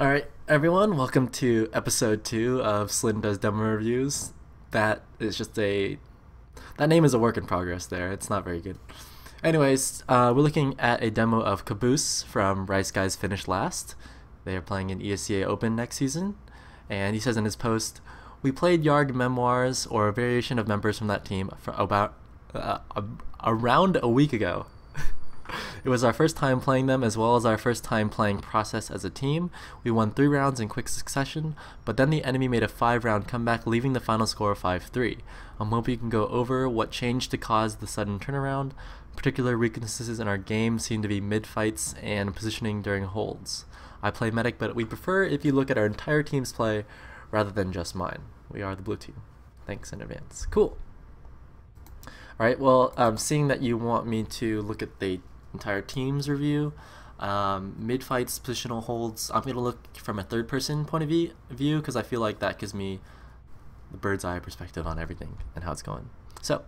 Alright, everyone, welcome to episode 2 of SLIN Does Demo Reviews. That is just a... That name is a work in progress there, it's not very good. Anyways, we're looking at a demo of Caboose from Rice Guys Finished Last. They are playing in ESEA-Open next season. And he says in his post, "We played Yard Memoirs, or a variation of members from that team, for about around a week ago. It was our first time playing them, as well as our first time playing Process as a team. We won 3 rounds in quick succession, but then the enemy made a 5-round comeback, leaving the final score 5-3. I'm hoping you can go over what changed to cause the sudden turnaround. Particular weaknesses in our game seem to be mid-fights and positioning during holds. I play medic, but we prefer if you look at our entire team's play rather than just mine. We are the blue team. Thanks in advance." Cool. Alright, well, seeing that you want me to look at the entire team's review, mid-fights, positional holds, I'm going to look from a third-person point of view because I feel like that gives me the bird's eye perspective on everything and how it's going. So,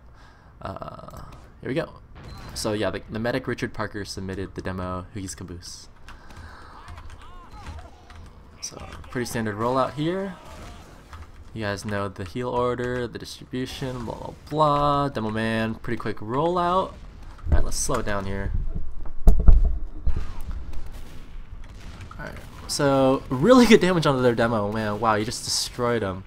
here we go. So yeah, the medic Richard Parker submitted the demo, He's Caboose. So, pretty standard rollout here. You guys know the heal order, the distribution, blah blah blah. Demo man, pretty quick rollout. Alright, let's slow it down here. Alright, so really good damage onto their demo, man. Wow, you just destroyed them.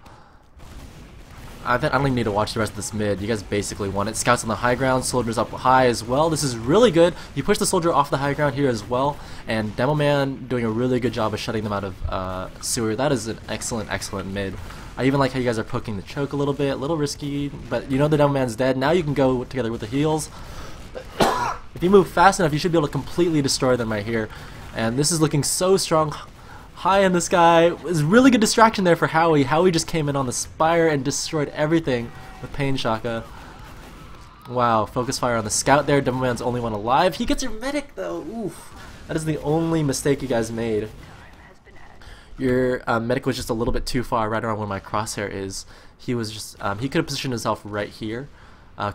I don't even need to watch the rest of this mid. You guys basically won it. Scouts on the high ground, soldiers up high as well. This is really good. You push the soldier off the high ground here as well, and Demo Man doing a really good job of shutting them out of sewer. That is an excellent, excellent mid. I even like how you guys are poking the choke a little bit, a little risky, but you know the Demo Man's dead. Now you can go together with the heals. If you move fast enough, you should be able to completely destroy them right here. And this is looking so strong. High in the sky. It was really good distraction there for Howie. Howie just came in on the spire and destroyed everything with Pain Shaka. Wow, focus fire on the scout there. Demo Man's only one alive. He gets your medic though. Oof. That is the only mistake you guys made. Your medic was just a little bit too far right around where my crosshair is. He was just, he could have positioned himself right here.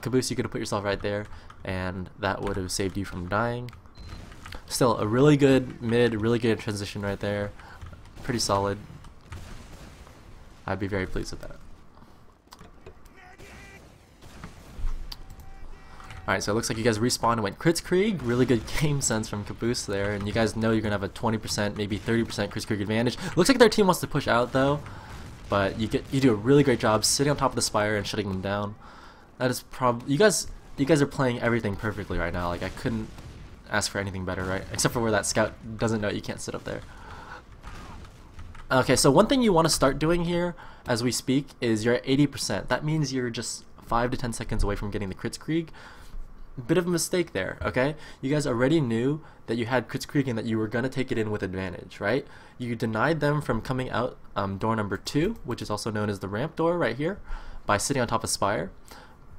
Caboose, you could have put yourself right there, and that would have saved you from dying. Still, a really good mid, really good transition right there. Pretty solid. I'd be very pleased with that. Alright, so it looks like you guys respawned and went Kritzkrieg. Really good game sense from Caboose there, and you guys know you're going to have a 20%, maybe 30% Kritzkrieg advantage. Looks like their team wants to push out though, but you do a really great job sitting on top of the spire and shutting them down. That is you guys are playing everything perfectly right now. Like, I couldn't ask for anything better, right? Except for where that scout doesn't know you can't sit up there. Okay, so one thing you want to start doing here as we speak is you're at 80%. That means you're just 5 to 10 seconds away from getting the Kritzkrieg. Bit of a mistake there, okay? You guys already knew that you had Kritzkrieg and that you were going to take it in with advantage, right? You denied them from coming out door number 2, which is also known as the ramp door right here, by sitting on top of Spire.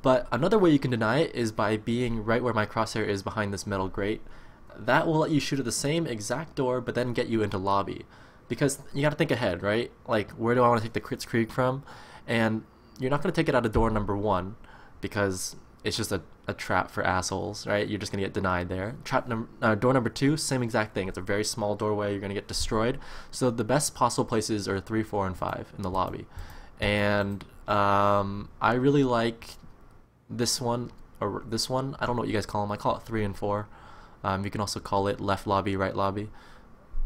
But another way you can deny it is by being right where my crosshair is behind this metal grate. That will let you shoot at the same exact door, but then get you into lobby. Because you gotta think ahead, right? Like, where do I want to take the Kritzkrieg from? And you're not going to take it out of door number 1, because it's just a trap for assholes, right? You're just going to get denied there. Door number 2, same exact thing. It's a very small doorway. You're going to get destroyed. So the best possible places are 3, 4, and 5 in the lobby. And I really like this one, or this one. I don't know what you guys call them. I call it 3 and 4. You can also call it left lobby, right lobby.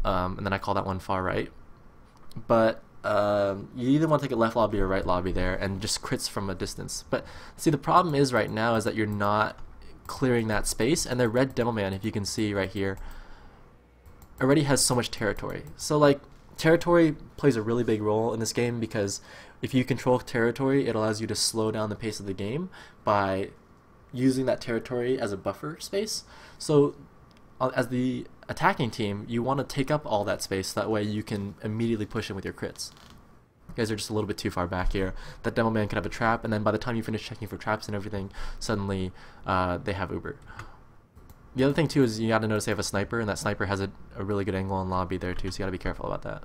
And then I call that one far right. But you either want to take a left lobby or right lobby there and just crits from a distance. But see, the problem is right now is that you're not clearing that space, and their red Demo Man, if you can see right here, already has so much territory. So like, territory plays a really big role in this game, because if you control territory, it allows you to slow down the pace of the game by using that territory as a buffer space. So as the attacking team, you want to take up all that space, that way you can immediately push in with your crits. You guys are just a little bit too far back here. That Demo Man could have a trap, and then by the time you finish checking for traps and everything, suddenly they have Uber. The other thing too is you got to notice they have a sniper, and that sniper has a really good angle in lobby there too, so you got to be careful about that.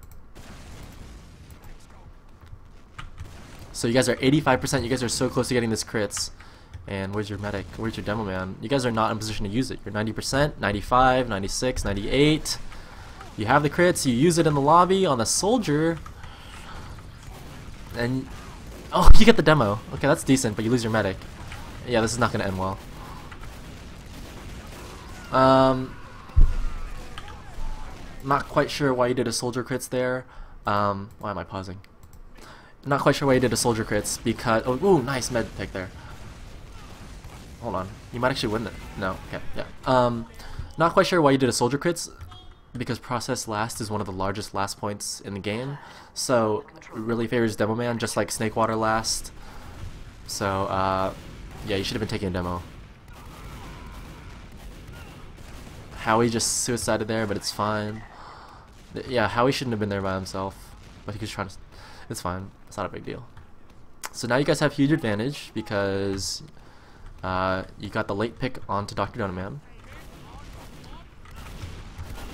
So you guys are 85%, you guys are so close to getting this crits. And where's your medic? Where's your Demo Man? You guys are not in position to use it. You're 90%, 95, 96, 98. You have the crits, you use it in the lobby on the soldier, and oh, you get the demo. Okay, that's decent, but you lose your medic. Yeah, this is not gonna end well. Not quite sure why you did a soldier crits there. Why am I pausing? Not quite sure why you did a soldier crits because oh, nice med pick there. Hold on, you might actually win it. No, okay, yeah. Not quite sure why you did a soldier crits because process last is one of the largest last points in the game, so it really favors demo man, just like snake water last. So yeah, you should have been taking a demo. Howie just suicided there, but it's fine. Yeah, Howie shouldn't have been there by himself, but he was trying to. It's fine. It's not a big deal. So now you guys have huge advantage because you got the late pick onto Dr. Donoman.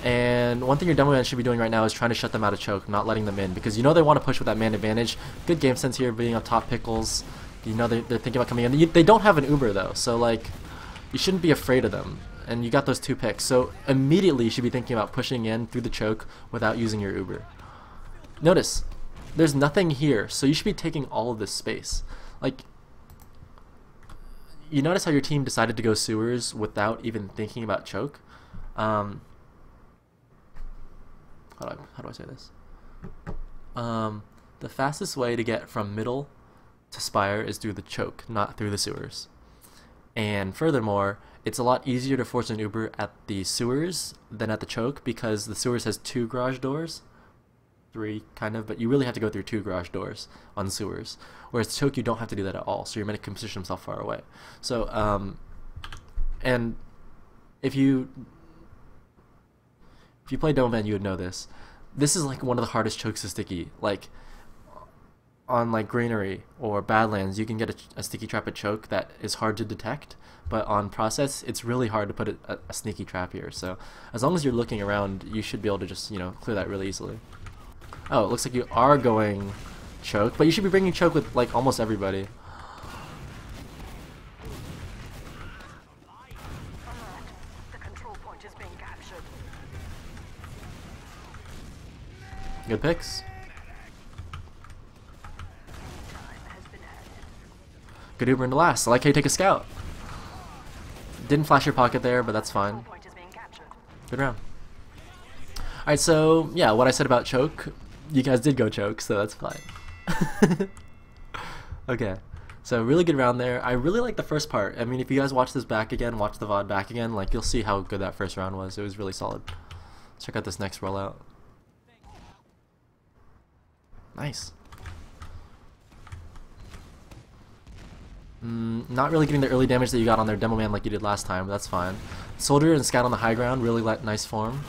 And one thing your demo man should be doing right now is trying to shut them out of choke, not letting them in, because you know they want to push with that man advantage. Good game sense here, being up top Pickles. You know they're thinking about coming in. They don't have an Uber though, so like you shouldn't be afraid of them. And you got those 2 picks, so immediately you should be thinking about pushing in through the choke without using your Uber. Notice, there's nothing here, so you should be taking all of this space. Like, you notice how your team decided to go sewers without even thinking about choke? How do I say this? The fastest way to get from middle to spire is through the choke, not through the sewers. And furthermore, it's a lot easier to force an Uber at the sewers than at the choke because the sewers has 2 garage doors. 3 kind of, but you really have to go through 2 garage doors on the sewers. Whereas choke, you don't have to do that at all, so your medic can position himself far away. So and if you play Demo Man, you would know this. This is like one of the hardest chokes to sticky. Like on like Greenery or Badlands, you can get a sticky trap at choke that is hard to detect, but on process, it's really hard to put a sneaky trap here. So as long as you're looking around, you should be able to just, you know, clear that really easily. Oh, it looks like you are going choke, but you should be bringing choke with like almost everybody. Good picks. Good Uber into last. I like how you take a scout. Didn't flash your pocket there, but that's fine. Good round. Alright, so yeah, what I said about choke, you guys did go choke, so that's fine. Okay, so really good round there. I really like the first part. I mean, if you guys watch this back again, watch the VOD back again, like you'll see how good that first round was. It was really solid. Let's check out this next rollout. Nice. Not really getting the early damage that you got on their demo man like you did last time, but that's fine. Soldier and scout on the high ground, really nice form.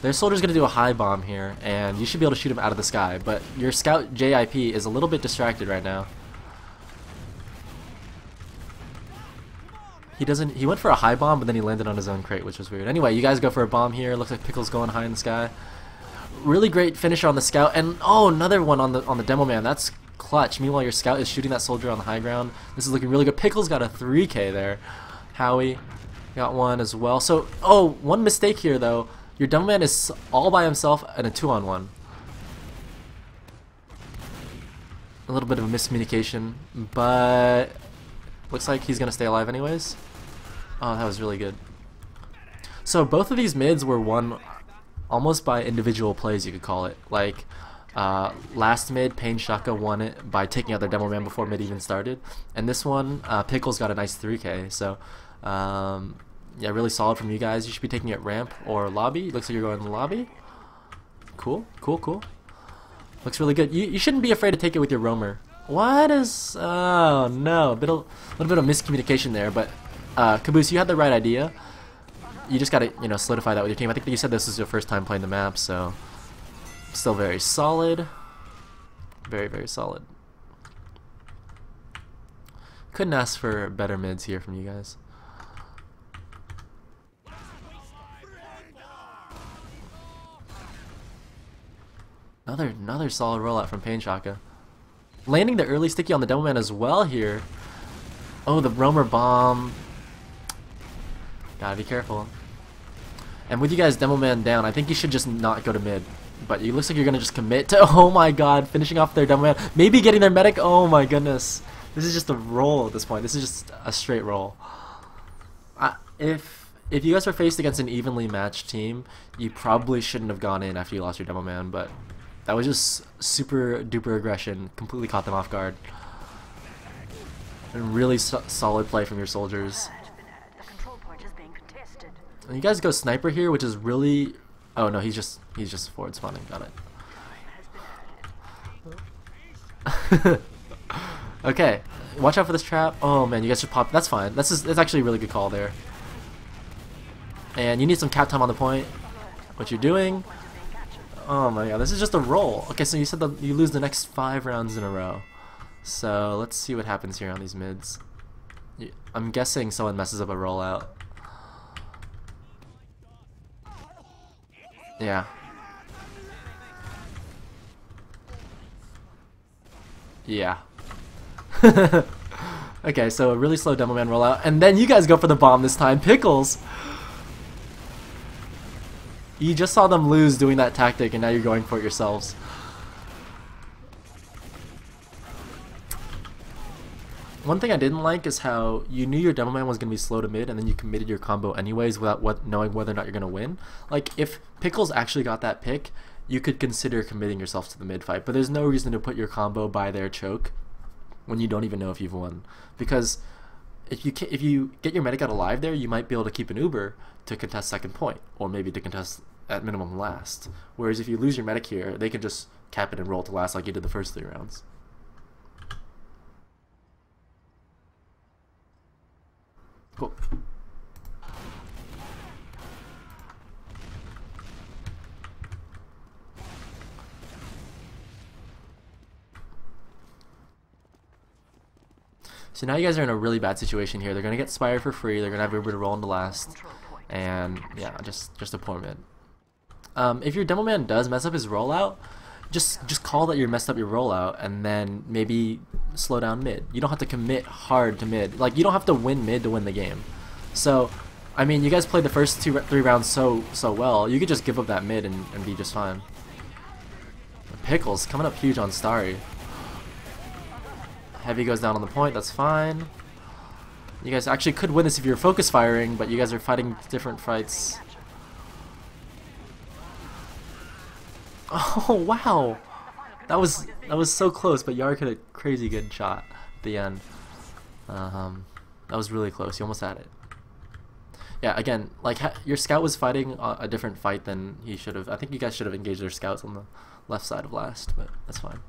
Their soldier's gonna do a high bomb here, and you should be able to shoot him out of the sky, but your scout JIP is a little bit distracted right now. He went for a high bomb, but then he landed on his own crate, which was weird. Anyway, you guys go for a bomb here. Looks like Pickle's going high in the sky. Really great finisher on the scout, and oh, another one on the demo man. That's clutch. Meanwhile, your scout is shooting that soldier on the high ground. This is looking really good. Pickle's got a 3K there. Howie got one as well. So, oh, one mistake here though. Your demo man is all by himself in a 2-on-1. A little bit of a miscommunication, but looks like he's gonna stay alive anyways. Oh, that was really good. So both of these mids were won almost by individual plays, you could call it. Like last mid, Pain Shaka won it by taking out their demo man before mid even started, and this one, Pickles got a nice 3K. So yeah, really solid from you guys. You should be taking it ramp or lobby. Looks like you're going in the lobby. Cool, cool, cool. Looks really good. You shouldn't be afraid to take it with your roamer. What is... Oh no, little bit of miscommunication there, but Caboose, you had the right idea. You just gotta, you know, solidify that with your team. I think that you said this is your first time playing the map, so still very solid. Very, very solid. Couldn't ask for better mids here from you guys. Another solid rollout from Pain Shaka. Landing the early sticky on the demo man as well here. Oh, the roamer bomb. Gotta be careful. And with you guys demo man down, I think you should just not go to mid. But it looks like you're gonna just commit to, oh my god, finishing off their demo man, maybe getting their medic. Oh my goodness, this is just a roll at this point. This is just a straight roll. If you guys were faced against an evenly matched team, you probably shouldn't have gone in after you lost your demo man, but that was just super duper aggression, completely caught them off guard. And really solid play from your soldiers. And you guys go sniper here, which is really, oh no, he's just forward spawning, got it. Okay, watch out for this trap. Oh man, you guys should pop, that's fine. That's actually a really good call there. And you need some cap time on the point. What you're doing? Oh my god, this is just a roll. Okay, so you said that you lose the next 5 rounds in a row. So let's see what happens here on these mids. I'm guessing someone messes up a rollout. Yeah. Yeah. Okay, so a really slow demo man rollout, and then you guys go for the bomb this time. Pickles! You just saw them lose doing that tactic, and now you're going for it yourselves. One thing I didn't like is how you knew your demo man was going to be slow to mid, and then you committed your combo anyways without knowing whether or not you're going to win. Like, if Pickles actually got that pick, you could consider committing yourself to the mid fight, but there's no reason to put your combo by their choke when you don't even know if you've won. Because if you get your medic out alive there, you might be able to keep an Uber to contest second point, or maybe to contest at minimum last. Whereas if you lose your medic here, they can just cap it and roll to last like you did the first 3 rounds. Cool. So now you guys are in a really bad situation here. They're gonna get Spire for free. They're gonna have Uber to roll into last, and yeah, just a poor mid. If your demo man does mess up his rollout, just call that you messed up your rollout, and then maybe slow down mid. You don't have to commit hard to mid. Like, you don't have to win mid to win the game. So, I mean, you guys played the first 3 rounds so well. You could just give up that mid and be just fine. Pickles coming up huge on Starry. Heavy goes down on the point, that's fine. You guys actually could win this if you're focus firing, but you guys are fighting different fights. Oh wow! That was so close, but Yark hit a crazy good shot at the end. That was really close. You almost had it. Yeah, again, like your scout was fighting a different fight than he should have. I think you guys should have engaged their scouts on the left side of last, but that's fine.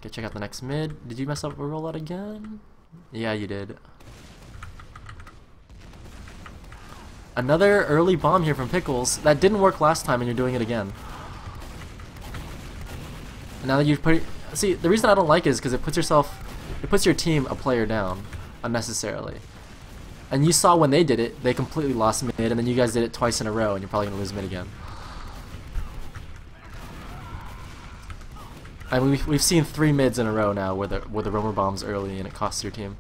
Okay, check out the next mid. Did you mess up a rollout again? Yeah, you did. Another early bomb here from Pickles. That didn't work last time and you're doing it again. And now that you've put... See, the reason I don't like it is because it puts your team a player down unnecessarily. And you saw when they did it, they completely lost mid, and then you guys did it twice in a row, and you're probably going to lose mid again. I mean, we've seen 3 mids in a row now where the roamer bombs early and it costs your team.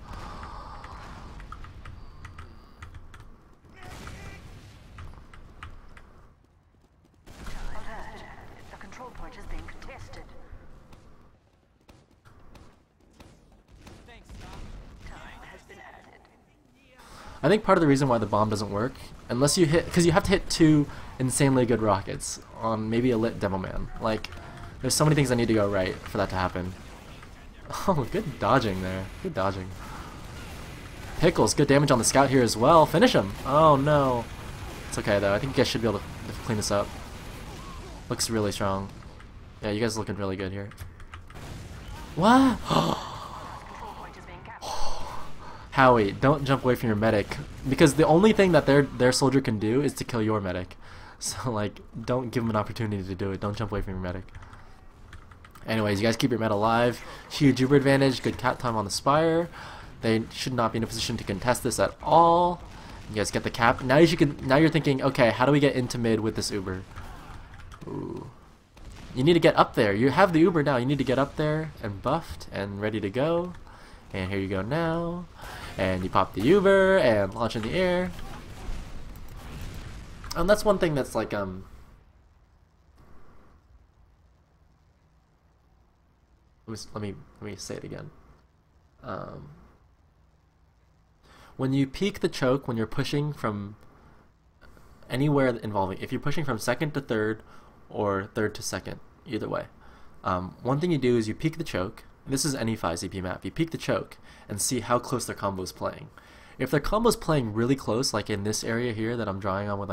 I think part of the reason why the bomb doesn't work, unless you hit, because you have to hit 2 insanely good rockets on maybe a lit demo man. Like, there's so many things that need to go right for that to happen. Oh, good dodging there. Good dodging. Pickles, good damage on the scout here as well. Finish him. Oh no. It's okay though. I think you guys should be able to clean this up. Looks really strong. Yeah, you guys are looking really good here. What? Howie, don't jump away from your medic, because the only thing that their soldier can do is to kill your medic. So like, don't give him an opportunity to do it. Don't jump away from your medic. Anyways, you guys keep your med alive. Huge Uber advantage. Good cap time on the Spire. They should not be in a position to contest this at all. You guys get the cap. Now now you're thinking, okay, how do we get into mid with this Uber? Ooh. You need to get up there. You have the Uber now. You need to get up there and buffed and ready to go. And here you go now. And you pop the Uber and launch in the air. And that's one thing that's like let me say it again. When you peak the choke, when you're pushing from anywhere involving, if you're pushing from second to third or third to second, either way, one thing you do is you peak the choke. This is any 5CP map. You peak the choke and see how close their combo is playing. If their combo is playing really close, like in this area here that I'm drawing on with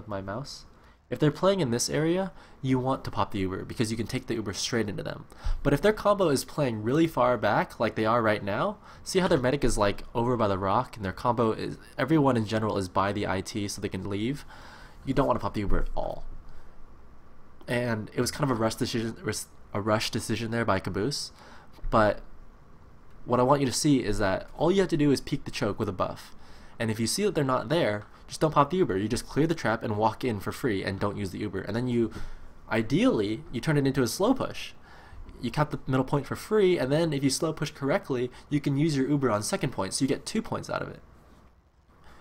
my mouse, if they're playing in this area, you want to pop the Uber because you can take the Uber straight into them. But if their combo is playing really far back, like they are right now, see how their medic is like over by the rock and their combo is, everyone in general is by the IT so they can leave. You don't want to pop the Uber at all. And it was kind of a rush decision there by Caboose. But what I want you to see is that all you have to do is peek the choke with a buff. And if you see that they're not there, just don't pop the Uber. You just clear the trap and walk in for free and don't use the Uber. And then you, ideally, you turn it into a slow push. You cap the middle point for free, and then if you slow push correctly, you can use your Uber on second point, so you get 2 points out of it.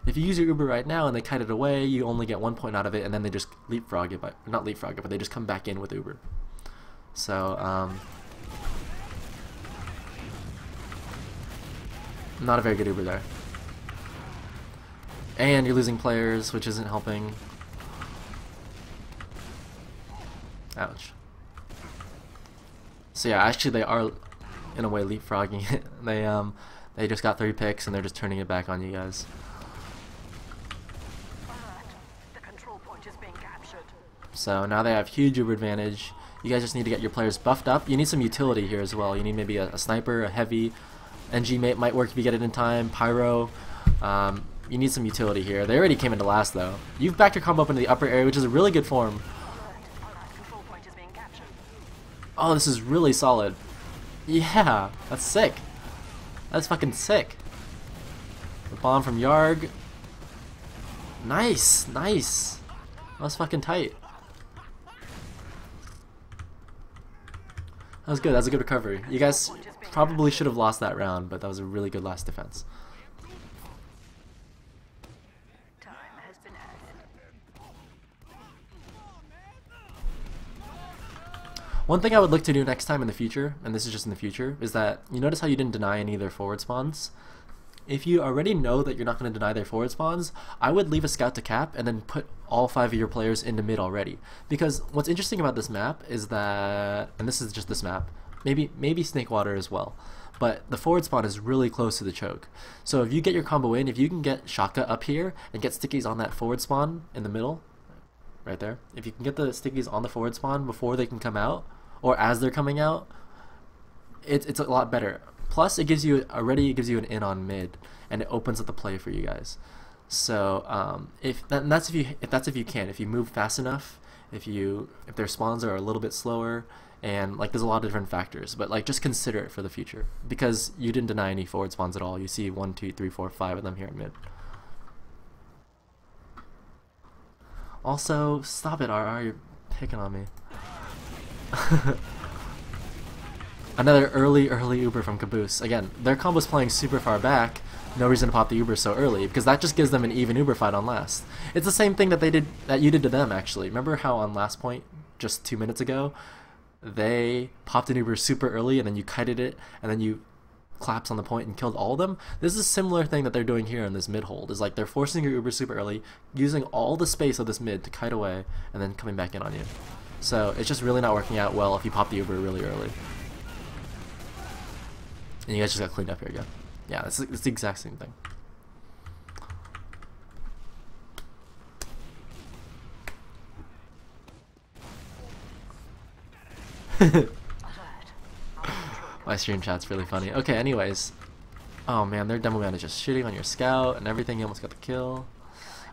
If you use your Uber right now and they kite it away, you only get 1 point out of it, and then they just leapfrog it, not leapfrog it, but they just come back in with Uber. So, not a very good Uber there. And you're losing players, which isn't helping. Ouch. So yeah, actually they are, in a way, leapfrogging it. They just got 3 picks and they're just turning it back on you guys. So now they have huge Uber advantage. You guys just need to get your players buffed up. You need some utility here as well. You need maybe a sniper, a heavy. NG might work if you get it in time. Pyro. You need some utility here. They already came into last though. You've backed your combo up into the upper area, which is a really good form. Oh, this is really solid. Yeah, that's sick. That's fucking sick. The bomb from Yarg. Nice, nice. That was fucking tight. That was good. That was a good recovery. You guys probably should have lost that round, but that was a really good last defense. One thing I would look to do next time in the future, and this is just in the future, is that you notice how you didn't deny any of their forward spawns? If you already know that you're not going to deny their forward spawns, I would leave a scout to cap and then put all 5 of your players into mid already. Because what's interesting about this map is that, and this is just this map, maybe Snakewater as well, but the forward spawn is really close to the choke. So if you get your combo in, if you can get Shaka up here and get stickies on that forward spawn in the middle, right there, if you can get the stickies on the forward spawn before they can come out, or as they're coming out, it's a lot better. Plus, it gives you an in on mid, and it opens up the play for you guys. So if you can, if you move fast enough, if their spawns are a little bit slower, and like there's a lot of different factors, but like just consider it for the future because you didn't deny any forward spawns at all. You see 1, 2, 3, 4, 5 of them here at mid. Also, stop it, RR, you're picking on me. Another early Uber from Caboose. Again, their combo's playing super far back. No reason to pop the Uber so early because that just gives them an even Uber fight on last. It's the same thing that you did to them actually. Remember how on last point just 2 minutes ago they popped an Uber super early and then you kited it and then you collapsed on the point and killed all of them? This is a similar thing that they're doing here in this mid hold. Is like they're forcing your Uber super early, using all the space of this mid to kite away and then coming back in on you. So it's just really not working out well if you pop the Uber really early. And you guys just got cleaned up here again. Yeah, it's the exact same thing. My stream chat's really funny. Okay, anyways. Oh man, their demo man is just shitting on your scout and everything. You almost got the kill.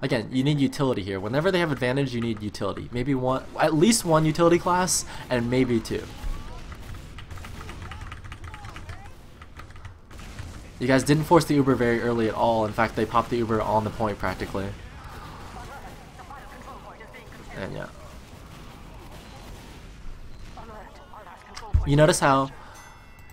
Again, you need utility here. Whenever they have advantage, you need utility. Maybe at least one utility class, and maybe 2. You guys didn't force the Uber very early at all. In fact, they popped the Uber on the point practically. And yeah. You notice how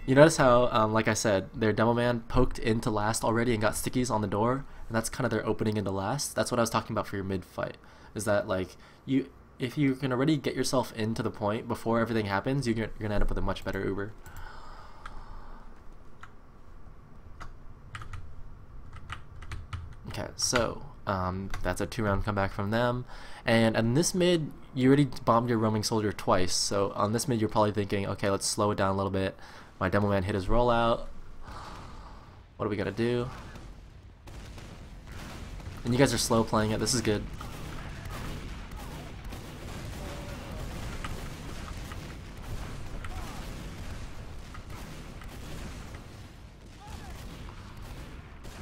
You notice how, like I said, their demo man poked into last already and got stickies on the door, and that's kind of their opening into last. That's what I was talking about for your mid fight. Is that like if you can already get yourself into the point before everything happens, you're gonna end up with a much better Uber. Okay, so that's a 2-round comeback from them, and in this mid, you already bombed your roaming soldier twice. So on this mid, you're probably thinking, okay, let's slow it down a little bit. My demo man hit his rollout. What do we gotta do? And you guys are slow playing it. This is good.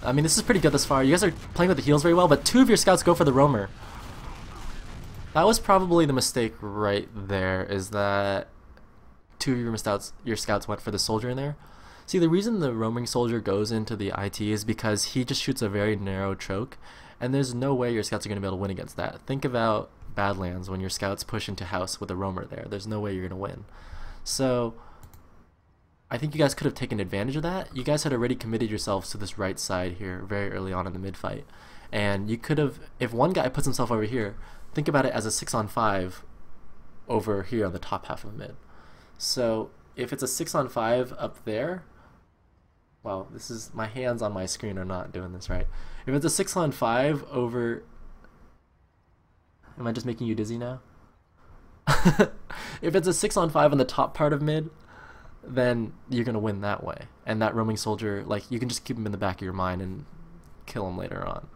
I mean, this is pretty good thus far. You guys are playing with the heals very well, but 2 of your scouts go for the roamer. That was probably the mistake right there, is that 2 of your scouts went for the soldier in there. See, the reason the roaming soldier goes into the IT is because he just shoots a very narrow choke, and there's no way your scouts are going to be able to win against that. Think about Badlands when your scouts push into house with a roamer there. There's no way you're going to win. So I think you guys could have taken advantage of that. You guys had already committed yourselves to this right side here very early on in the mid fight, and you could have, if one guy puts himself over here, think about it as a 6-on-5 over here on the top half of mid. So if it's a 6-on-5 up there, wow, this is, my hands on my screen are not doing this right. If it's a 6-on-5 over, am I just making you dizzy now? If it's a 6-on-5 on the top part of mid, then you're gonna win that way. And that roaming soldier, like, you can just keep him in the back of your mind and kill him later on.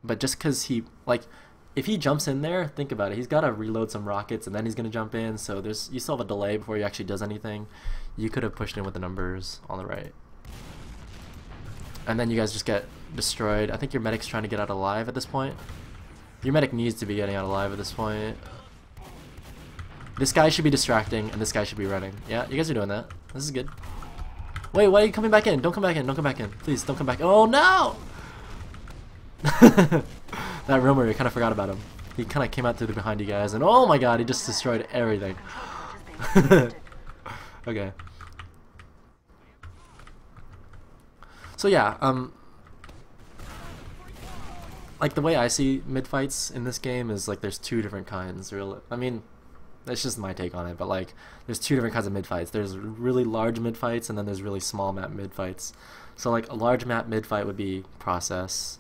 But just because he, like, if he jumps in there, think about it, he's got to reload some rockets and then he's gonna jump in, so you still have a delay before he actually does anything. You could have pushed in with the numbers on the right, and then you guys just get destroyed. I think your medic's trying to get out alive at this point. Your medic needs to be getting out alive at this point. This guy should be distracting, and this guy should be running. Yeah, you guys are doing that. This is good. Wait, why are you coming back in? Don't come back in. Don't come back in. Please, don't come back. Oh, no! That roamer, I kind of forgot about him. He kind of came out through the behind you guys, and oh my god, he just destroyed everything. Okay. So yeah, like the way I see mid fights in this game is like there's 2 different kinds. I mean, that's just my take on it, but like there's 2 different kinds of mid fights. There's really large mid fights, and then there's really small map mid fights. So like a large map mid fight would be process.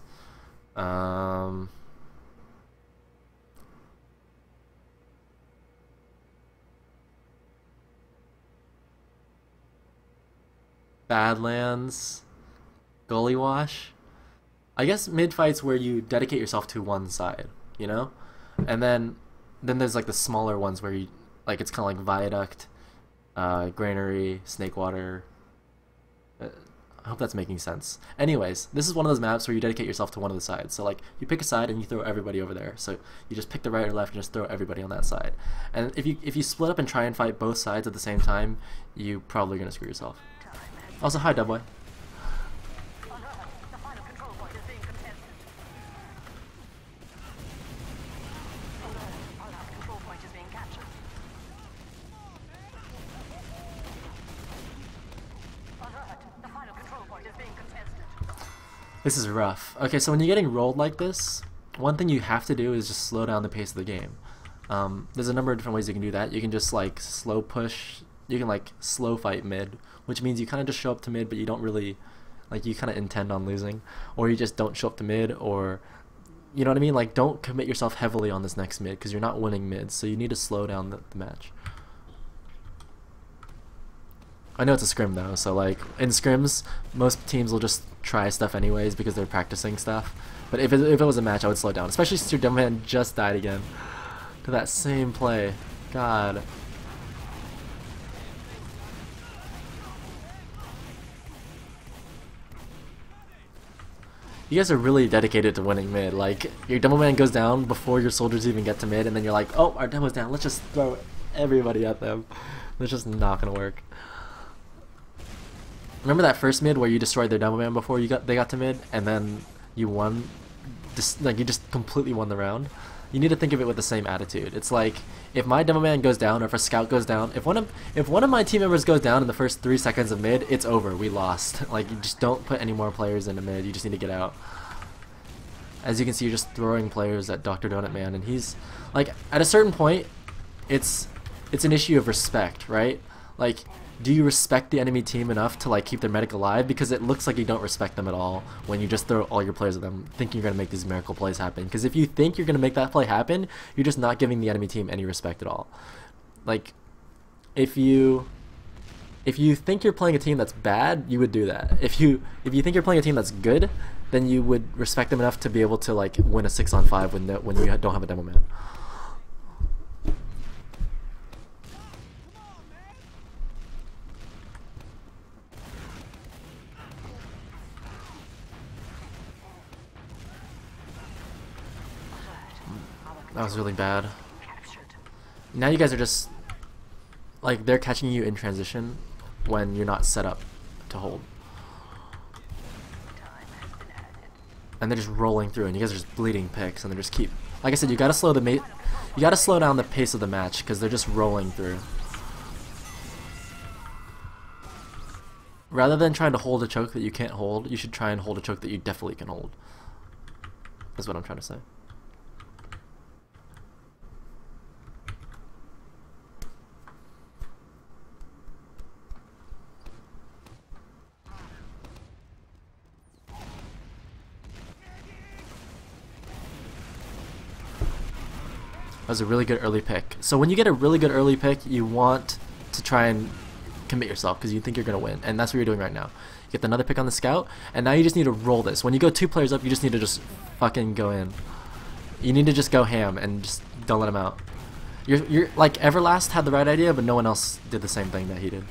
Badlands, Gully Wash. I guess mid fights where you dedicate yourself to one side, you know, and then there's like the smaller ones where you, like, it's kind of like Viaduct, Granary, Snakewater. I hope that's making sense. Anyways, this is one of those maps where you dedicate yourself to one of the sides. So like you pick a side and you throw everybody over there. So you just pick the right or left and just throw everybody on that side. And if you split up and try and fight both sides at the same time, you probably gonna screw yourself. Also, hi Dubboy. This is rough. Okay, so when you're getting rolled like this, one thing you have to do is just slow down the pace of the game. There's a number of different ways you can do that. You can just like slow push, you can like slow fight mid, which means you kind of just show up to mid but you don't really, like, you kind of intend on losing, or you just don't show up to mid, or, you know what I mean, like, don't commit yourself heavily on this next mid because you're not winning mid, so you need to slow down the match. I know it's a scrim though, so like in scrims most teams will just try stuff anyways because they're practicing stuff, but if it was a match I would slow down, especially since your dumb man just died again to that same play. God. You guys are really dedicated to winning mid. Like, your demo man goes down before your soldiers even get to mid, and then you're like, oh, our demo's down, let's just throw everybody at them. That's just not gonna work. Remember that first mid where you destroyed their demo man before they got to mid, and then you won? You just completely won the round. you need to think of it with the same attitude. It's like if my demo man goes down or if a scout goes down, if one of my team members goes down in the first 3 seconds of mid, it's over. We lost. Like, you just don't put any more players into mid. You just need to get out. As you can see, you're just throwing players at Dr. Donut Man, and he's like, at a certain point, it's an issue of respect, right? Like, do you respect the enemy team enough to like keep their medic alive? Because it looks like you don't respect them at all when you just throw all your players at them thinking you're going to make these miracle plays happen. Because if you think you're going to make that play happen, you're just not giving the enemy team any respect at all. Like, if you think you're playing a team that's bad, you would do that. If you think you're playing a team that's good, then you would respect them enough to be able to like win a 6-on-5 when you don't have a demo man. That was really bad. Now you guys are just like, they're catching you in transition when you're not set up to hold. And they're just rolling through, and you guys are just bleeding picks, and they just keep, like I said, you gotta slow down the pace of the match because they're just rolling through. Rather than trying to hold a choke that you can't hold, you should try and hold a choke that you definitely can hold. That's what I'm trying to say. That was a really good early pick. So when you get a really good early pick, you want to try and commit yourself because you think you're going to win. And that's what you're doing right now. You get another pick on the scout, and now you just need to roll this. When you go 2 players up, you just need to just fucking go in. You need to just go ham and just don't let him out. You're like, Everlast had the right idea, but no one else did the same thing that he did.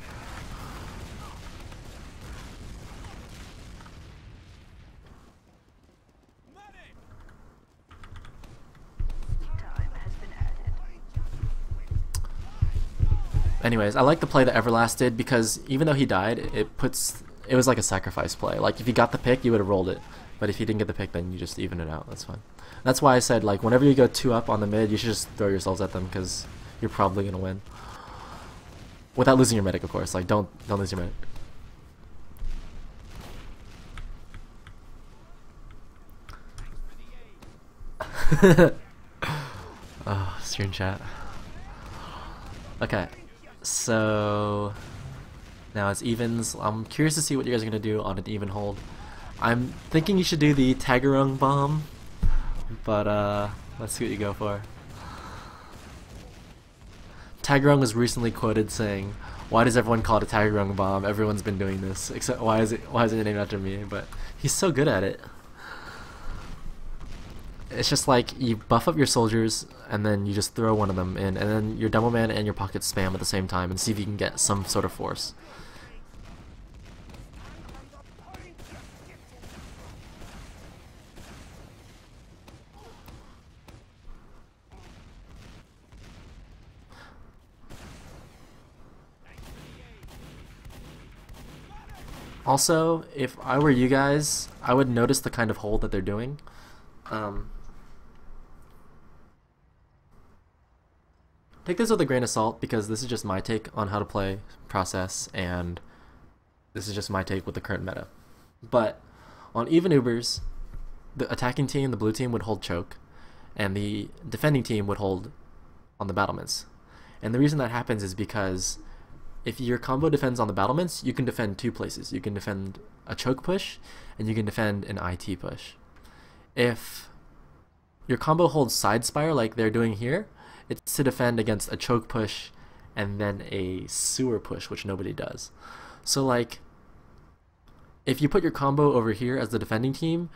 Anyways, I like the play that Everlast did because even though he died, it was like a sacrifice play. Like, if you got the pick, you would have rolled it. But if you didn't get the pick, then you just even it out. That's fine. That's why I said, like, whenever you go 2 up on the mid, you should just throw yourselves at them because you're probably going to win. Without losing your medic, of course. Like, don't lose your medic. Oh, stream chat. Okay. So now it's evens. I'm curious to see what you guys are going to do on an even hold. I'm thinking you should do the Tagarung bomb, but let's see what you go for. Tagarung was recently quoted saying, "Why does everyone call it a Tagarung bomb? Everyone's been doing this. Except why is it named after me?" But he's so good at it. It's just like you buff up your soldiers and then you just throw one of them in, and then your demo man and your pocket spam at the same time and see if you can get some sort of force. Also, if I were you guys, I would notice the kind of hold that they're doing. Take this with a grain of salt because this is just my take on how to play process, and this is just my take with the current meta. But on even Ubers, the attacking team, the blue team, would hold choke, and the defending team would hold on the battlements. And the reason that happens is because if your combo defends on the battlements, you can defend 2 places. You can defend a choke push, and you can defend an IT push. If your combo holds side spire like they're doing here, it's to defend against a choke push and then a sewer push, which nobody does. So like, if you put your combo over here as the defending team,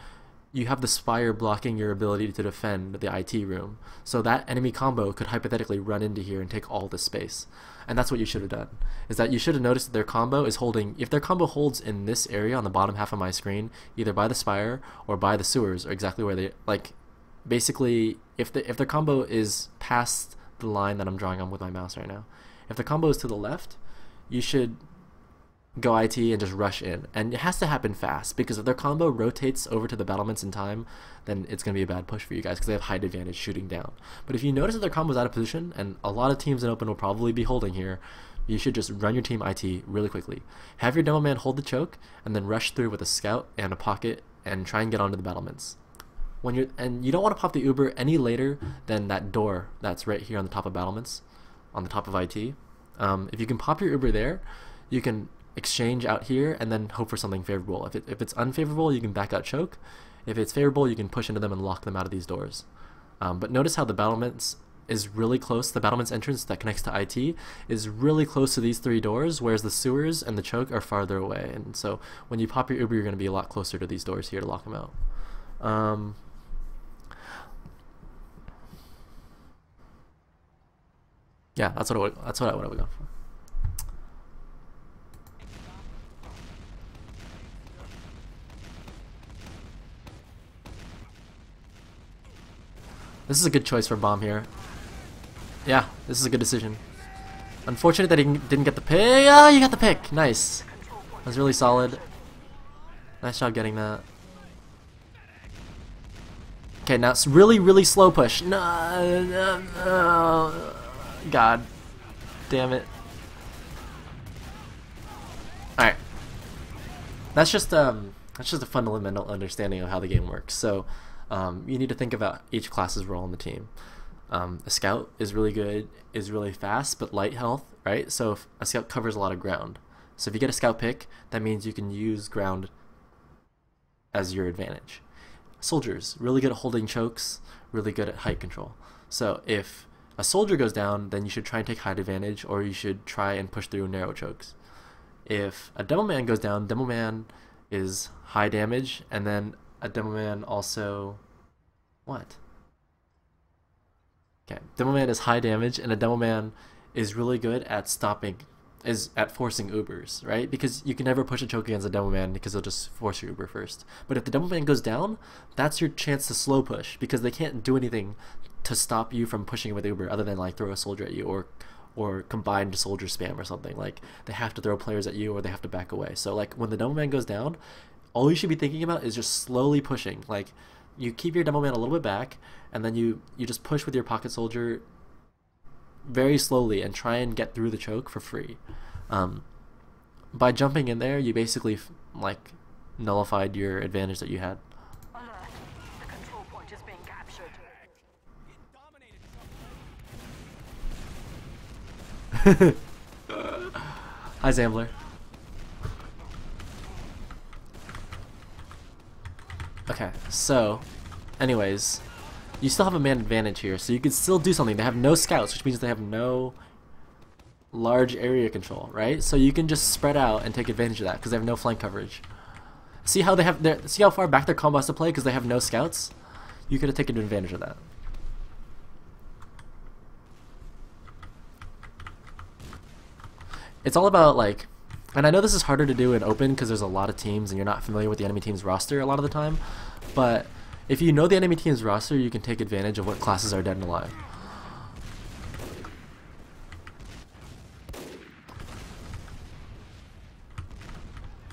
you have the spire blocking your ability to defend the IT room. So that enemy combo could hypothetically run into here and take all this space. And that's what you should have done. Is that you should have noticed that their combo is holding, if their combo holds in this area on the bottom half of my screen, either by the spire or by the sewers, or exactly where they, like, basically, if their combo is past the line that I'm drawing on with my mouse right now, if the combo is to the left, you should go IT and just rush in. And it has to happen fast, because if their combo rotates over to the battlements in time, then it's going to be a bad push for you guys, because they have height advantage shooting down. But if you notice that their combo's out of position, and a lot of teams in Open will probably be holding here, you should just run your team IT really quickly. Have your demo man hold the choke, and then rush through with a scout and a pocket, and try and get onto the battlements. And you don't want to pop the Uber any later than that door that's right here on the top of battlements, on the top of IT. If you can pop your Uber there, you can exchange out here and then hope for something favorable. If it's unfavorable, you can back out choke. If it's favorable, you can push into them and lock them out of these doors. But notice how the battlements is really close. The battlements entrance that connects to IT is really close to these 3 doors, whereas the sewers and the choke are farther away. And so when you pop your Uber, you're going to be a lot closer to these doors here to lock them out. Yeah, that's what I would have gone for. This is a good choice for bomb here. Yeah, this is a good decision. Unfortunate that he didn't get the pick. Oh, you got the pick. Nice. That was really solid. Nice job getting that. Okay, now it's really slow push. No. God damn it. Alright. That's just a fundamental understanding of how the game works. So you need to think about each class's role in the team. A scout is really good, is really fast, but light health, right? So if a scout covers a lot of ground. So if you get a scout pick, that means you can use ground as your advantage. Soldiers, really good at holding chokes, really good at height control. So if a soldier goes down, then you should try and take height advantage, or you should try and push through narrow chokes. If a demo man goes down, demo man is high damage, and then a demo man also... What? Okay, demo man is high damage, and a demo man is really good at forcing Ubers, right? Because you can never push a choke against a demo man because they'll just force your Uber first. But if the demo man goes down, that's your chance to slow push, because they can't do anything to stop you from pushing with Uber other than like throw a soldier at you or combined soldier spam or something. Like they have to throw players at you or they have to back away. So like when the demo man goes down, all you should be thinking about is just slowly pushing. Like you keep your demo man a little bit back, and then you just push with your pocket soldier very slowly and try and get through the choke for free. By jumping in there, you basically like nullified your advantage that you had. Alert. The control point is being captured. Hi, Zambler. Okay, so, anyways, you still have a man advantage here, so you can still do something. They have no scouts, which means they have no large area control, right? So you can just spread out and take advantage of that because they have no flank coverage. See how see how far back their combo has to play because they have no scouts? You could have taken advantage of that. It's all about like, and I know this is harder to do in Open because there's a lot of teams and you're not familiar with the enemy team's roster a lot of the time, but if you know the enemy team's roster, you can take advantage of what classes are dead and alive.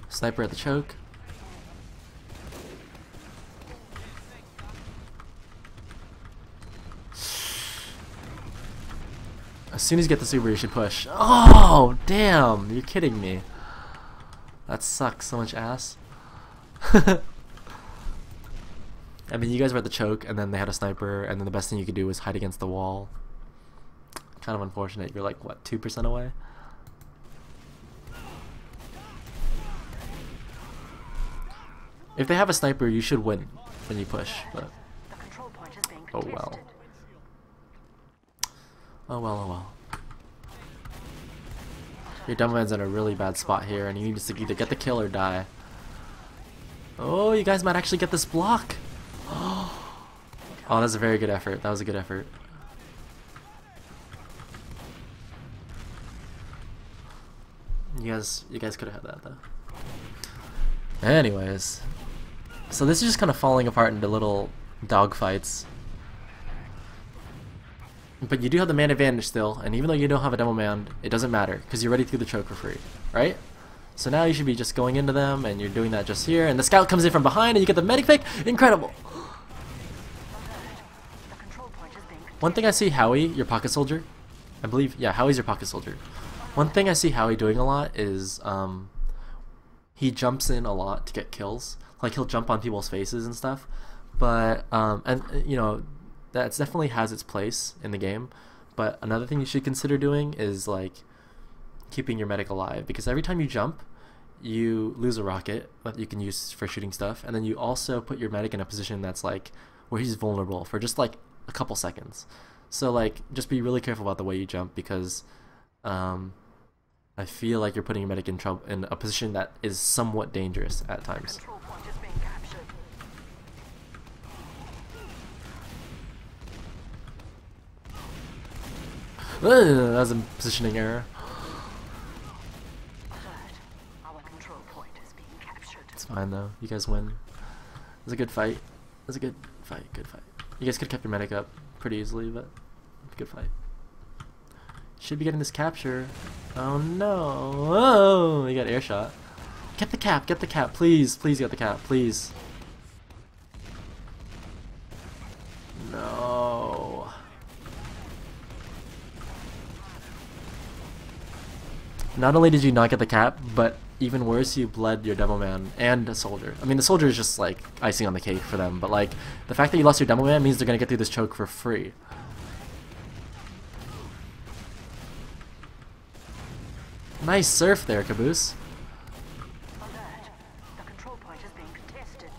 Sniper at the choke. As soon as you get the super, you should push. Oh, damn! You're kidding me. That sucks so much ass. I mean, you guys were at the choke, and then they had a sniper, and then the best thing you could do was hide against the wall. Kind of unfortunate. You're like, what, 2% away? If they have a sniper, you should win when you push, but oh well. Oh well, oh well. Your demo man's in a really bad spot here, and he needs to either get the kill or die. Oh, you guys might actually get this block. Oh, that's a very good effort. That was a good effort. You guys could have had that though. Anyways, so this is just kind of falling apart into little dogfights. But you do have the man advantage still, and even though you don't have a demo man, it doesn't matter because you're ready through the choke for free, right? So now you should be just going into them, and you're doing that just here. And the scout comes in from behind, and you get the medic pick. Incredible. The control point is being One thing I see Howie, your pocket soldier, I believe, yeah, Howie's your pocket soldier. One thing I see Howie doing a lot is he jumps in a lot to get kills. Like he'll jump on people's faces and stuff. But and you know, that definitely has its place in the game. But another thing you should consider doing is like keeping your medic alive, because every time you jump, you lose a rocket that you can use for shooting stuff, and then you also put your medic in a position that's like where he's vulnerable for just like a couple seconds. So like just be really careful about the way you jump, because I feel like you're putting your medic in trouble, in a position that is somewhat dangerous at times. control point is being captured. That was a positioning error. Alert. Our control point is being captured. It's fine though. You guys win. It was a good fight. It was a good fight. Good fight. You guys could have kept your medic up pretty easily, but good fight. Should be getting this capture. Oh no! Oh, you got air shot. Get the cap. Get the cap. Please, please get the cap. Please. No. Not only did you not get the cap, but even worse, you bled your demo man and a soldier. I mean, the soldier is just like icing on the cake for them, but like the fact that you lost your demo man means they're gonna get through this choke for free. Nice surf there, Caboose. Alert. The control point is being contested.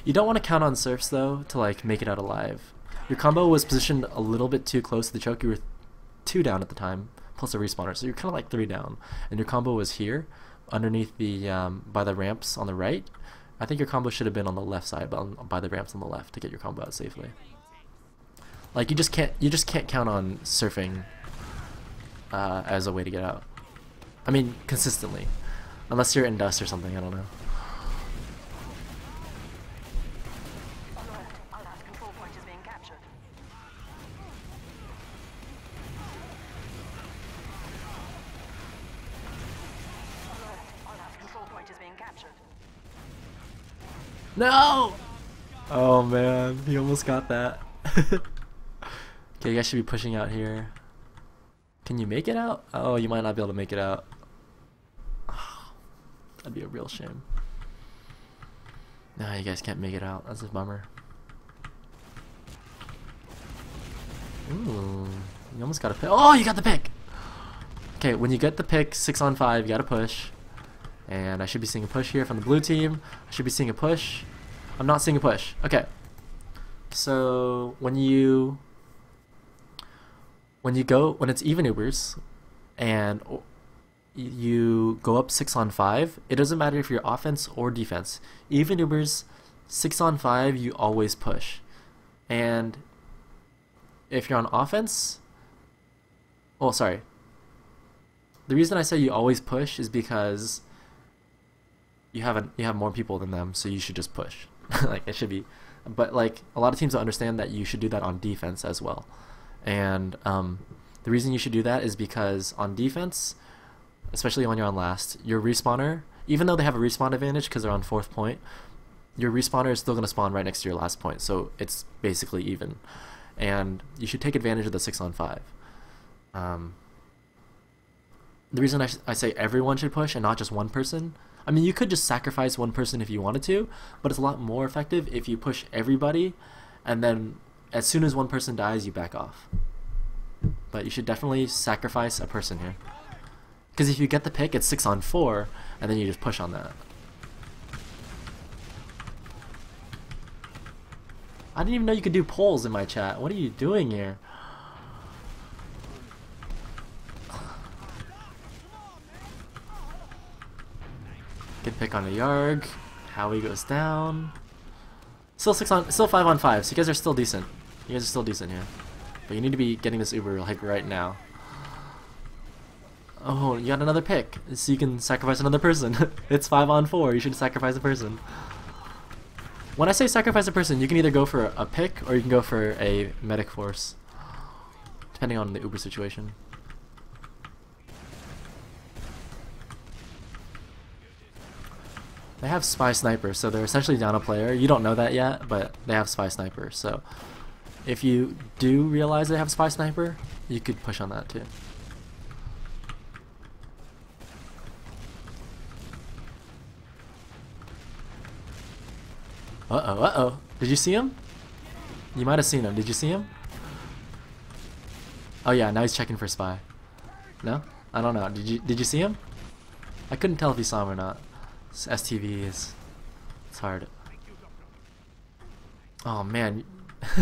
You don't want to count on surfs though to like make it out alive. Your combo was positioned a little bit too close to the choke. You were 2 down at the time, plus a respawner, so you're kind of like 3 down. And your combo was here, underneath the by the ramps on the right. I think your combo should have been on the left side, but by the ramps on the left to get your combo out safely. Like you just can't count on surfing as a way to get out. I mean, consistently, unless you're in dust or something. I don't know. Alert. Our last control point is being captured. Alert. Our last control point is being captured. No! Oh man, he almost got that. Okay, you guys should be pushing out here. Can you make it out? Oh, you might not be able to make it out. That'd be a real shame. No, you guys can't make it out. That's a bummer. Ooh, you almost got a pick. Oh, you got the pick! Okay, when you get the pick, 6 on 5, you gotta push. And I should be seeing a push here from the blue team. I should be seeing a push. I'm not seeing a push. Okay. So when it's even Ubers and you go up 6 on 5, it doesn't matter if you're offense or defense. Even Ubers, 6 on 5, you always push. And if you're on offense, well, sorry. The reason I say you always push is because you have more people than them, so you should just push. Like it should be, but like a lot of teams don't understand that you should do that on defense as well. And the reason you should do that is because on defense, especially when you're on last, your respawner, even though they have a respawn advantage because they're on 4th point, your respawner is still going to spawn right next to your last point, so it's basically even. And you should take advantage of the 6 on 5. The reason I say everyone should push and not just one person, I mean, you could just sacrifice one person if you wanted to, but it's a lot more effective if you push everybody, and then as soon as one person dies, you back off. But you should definitely sacrifice a person here. Because if you get the pick, it's 6 on 4, and then you just push on that. I didn't even know you could do polls in my chat. What are you doing here? Good pick on the Yarg. Howie goes down. Still 5 on 5, so you guys are still decent. You guys are still decent here. But you need to be getting this Uber like right now. Oh, you got another pick, so you can sacrifice another person. It's 5 on 4, you should sacrifice a person. When I say sacrifice a person, you can either go for a pick or you can go for a medic force, depending on the Uber situation. They have spy sniper, so they're essentially down a player. You don't know that yet, but they have spy sniper. So if you do realize they have spy sniper, you could push on that too. Uh-oh, uh-oh. Did you see him? You might have seen him. Did you see him? Oh yeah, now he's checking for spy. No? I don't know. Did you see him? I couldn't tell if you saw him or not. STV is... it's hard. Oh man.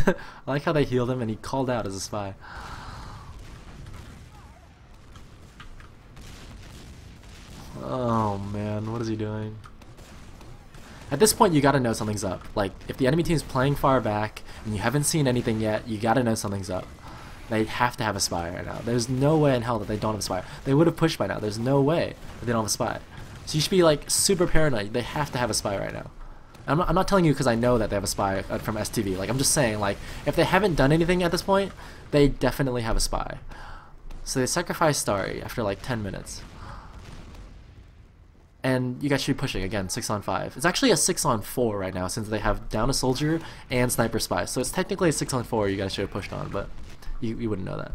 I like how they healed him and he called out as a spy. Oh man, what is he doing? At this point you gotta know something's up. Like, if the enemy team's playing far back and you haven't seen anything yet, you gotta know something's up. They have to have a spy right now. There's no way in hell that they don't have a spy. They would have pushed by now. There's no way that they don't have a spy. So you should be like super paranoid. They have to have a spy right now. I'm not telling you because I know that they have a spy from STV. Like, I'm just saying, like, if they haven't done anything at this point, they definitely have a spy. So they sacrifice Starry after like 10 minutes. And you guys should be pushing again, 6-on-5. It's actually a 6-on-4 right now since they have down a soldier and sniper spy. So it's technically a 6-on-4 you guys should have pushed on, but you wouldn't know that.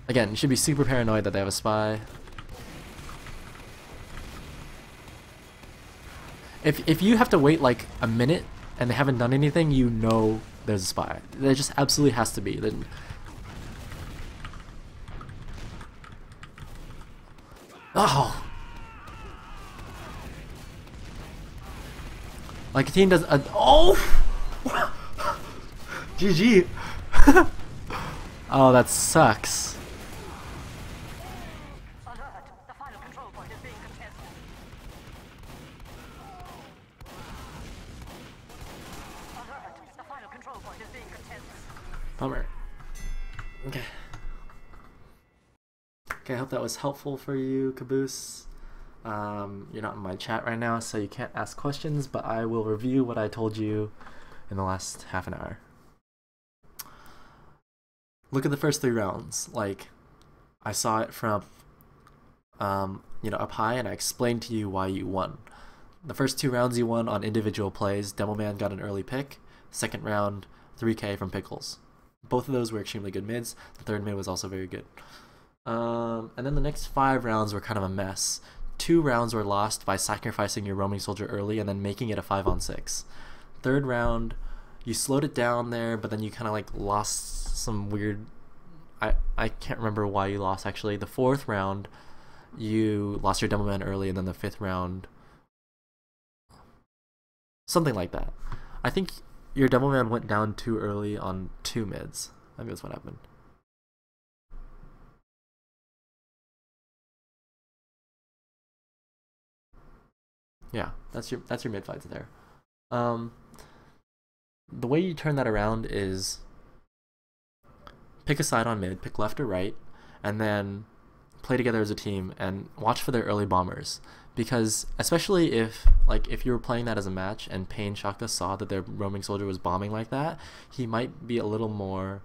Again, you should be super paranoid that they have a spy. If you have to wait like a minute and they haven't done anything, you know there's a spy. There just absolutely has to be. Then oh! Like a team does a oh! GG! Oh, that sucks. Alert! The final control point is being contested. Alert! The final control point is being contested. Bummer. Okay. Okay, I hope that was helpful for you, Caboose. You're not in my chat right now, so you can't ask questions, but I will review what I told you in the last half an hour. Look at the first 3 rounds. Like, I saw it from, up high, and I explained to you why you won. The first 2 rounds you won on individual plays. Demoman got an early pick. Second round, 3k from Pickles. Both of those were extremely good mids. The third mid was also very good. And then the next 5 rounds were kind of a mess. 2 rounds were lost by sacrificing your roaming soldier early and then making it a 5-on-6. Third round, you slowed it down there, but then you kind of like lost some weird... I can't remember why you lost actually. The 4th round, you lost your Demoman early, and then the 5th round... something like that. I think your Demoman went down too early on 2 mids. I think that's what happened. Yeah, that's your mid fights there. The way you turn that around is pick a side on mid, pick left or right, and then play together as a team and watch for their early bombers. Because especially if you were playing that as a match and Pain Shaka saw that their roaming soldier was bombing like that, he might be a little more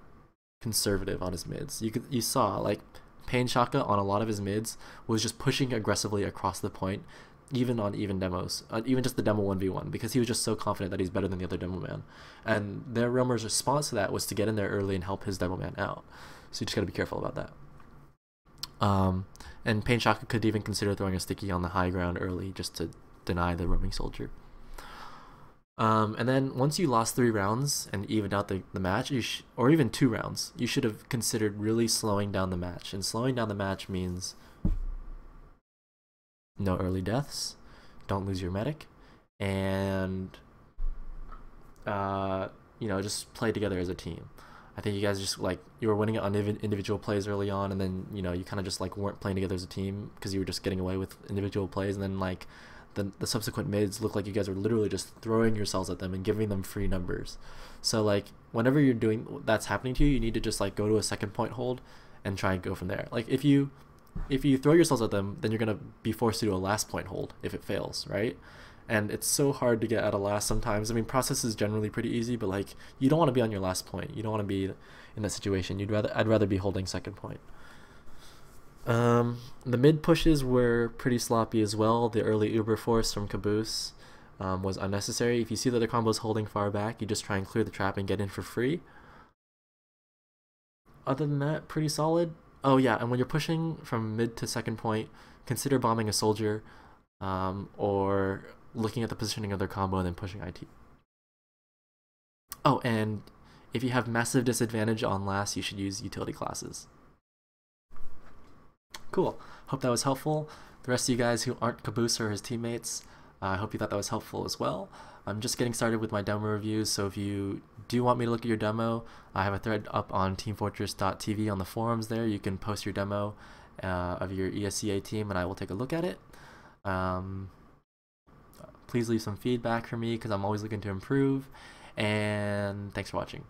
conservative on his mids. You saw like Pain Shaka on a lot of his mids was just pushing aggressively across the point, even on even demos, even just the demo 1v1, because he was just so confident that he's better than the other demo man. And their roamer's response to that was to get in there early and help his demo man out. So you just gotta be careful about that. And Pain Shaka could even consider throwing a sticky on the high ground early just to deny the roaming soldier. And then once you lost 3 rounds and evened out the match, or even 2 rounds, you should have considered really slowing down the match. And slowing down the match means no early deaths, don't lose your medic, and just play together as a team. I think you guys just you were winning it on individual plays early on, and then you kind of just weren't playing together as a team because you were just getting away with individual plays, and then the subsequent mids look like you guys are literally just throwing yourselves at them and giving them free numbers. So whenever you're doing that's happening to you, you need to just go to a second point hold and try and go from there. If you throw yourselves at them, then you're going to be forced to do a last point hold if it fails, right? And it's so hard to get at a last sometimes. I mean, process is generally pretty easy, but you don't want to be on your last point. You don't want to be in that situation. I'd rather be holding second point. The mid pushes were pretty sloppy as well. The early Uber force from Caboose was unnecessary. If you see that the combo is holding far back, you just try and clear the trap and get in for free. Other than that, pretty solid. Oh yeah, and when you're pushing from mid to second point, consider bombing a soldier or looking at the positioning of their combo and then pushing IT. Oh, and if you have massive disadvantage on last, you should use utility classes. Cool. Hope that was helpful. The rest of you guys who aren't Caboose or his teammates, I hope you thought that was helpful as well. I'm just getting started with my demo reviews, so if you do want me to look at your demo, I have a thread up on teamfortress.tv on the forums there. You can post your demo of your ESEA team and I will take a look at it. Please leave some feedback for me because I'm always looking to improve, and thanks for watching.